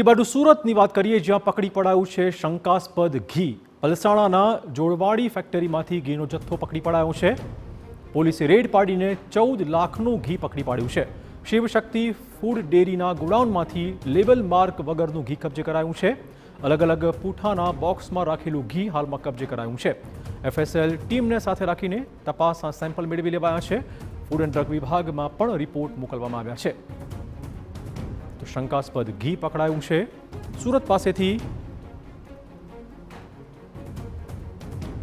બીજી બાજુ સુરતની વાત કરીએ, જ્યાં પકડી પડાયું છે શંકાસ્પદ ઘી. પલસાણાના જોડવાડી ફેક્ટરીમાંથી ઘીનો જથ્થો પકડી પડાયો છે. પોલીસે રેડ પાડીને 14 લાખનું ઘી પકડી પાડ્યું છે. શિવશક્તિ ફૂડ ડેરીના ગોડાઉનમાંથી લેબલ માર્ક વગરનું ઘી કબજે કરાયું છે. અલગ અલગ પૂઠાના બોક્સમાં રાખેલું ઘી હાલમાં કબજે કરાયું છે. FSL ટીમને સાથે રાખીને તપાસના સેમ્પલ મેળવી લેવાયા છે. ફૂડ એન્ડ ડ્રગ વિભાગમાં પણ રિપોર્ટ મોકલવામાં આવ્યા છે. તો શંકાસ્પદ ઘી પકડાયું છે. સુરત પાસેથી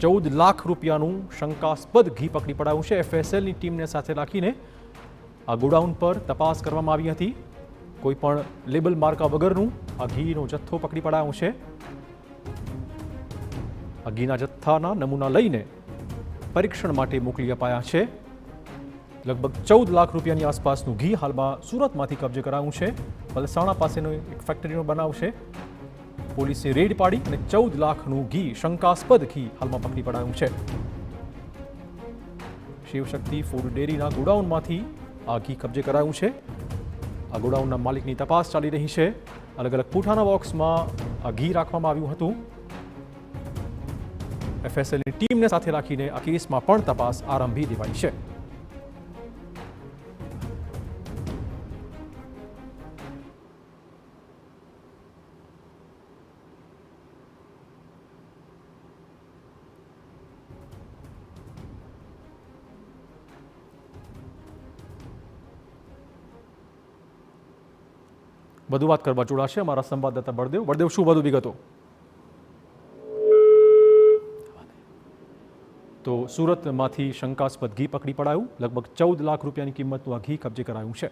14 લાખ રૂપિયાનું શંકાસ્પદ ઘી પકડી પડાયું છે. FSLની ટીમને સાથે રાખીને આ ગોડાઉન પર તપાસ કરવામાં આવી હતી. કોઈ પણ લેબલ માર્કા વગરનું આ ઘીનો જથ્થો પકડી પડાયો છે. આ ઘીના જથ્થાના નમૂના લઈને પરીક્ષણ માટે મોકલી અપાયા છે. લગભગ 14 લાખ રૂપિયાની આસપાસનું ઘી હાલમાં સુરતમાંથી કબજે કરાયું છે. પલસાણા પાસેનો એક ફેક્ટરીનો બનાવ છે. પોલીસે રેડ પાડી અને 14 લાખનું ઘી, શંકાસ્પદ ઘી હાલમાં પકડી પડાયું છે. શિવશક્તિ ફૂડ ડેરીના ગોડાઉનમાંથી આ ઘી કબજે કરાયું છે. આ ગોડાઉનના માલિકની તપાસ ચાલી રહી છે. અલગ અલગ પૂઠાના બોક્સમાં આ ઘી રાખવામાં આવ્યું હતું. FSLની ટીમને સાથે રાખીને આ કેસમાં પણ તપાસ આરંભી દેવાઈ છે. વધુ વાત કરવા જોડાશે અમારા સંવાદદાતા બળદેવ. બળદેવ, શું વધુ વિગતો? તો સુરતમાંથી શંકાસ્પદ ઘી પકડી પડાયું. લગભગ 14 લાખ રૂપિયાની કિંમતનું આ ઘી કબજે કરાયું છે.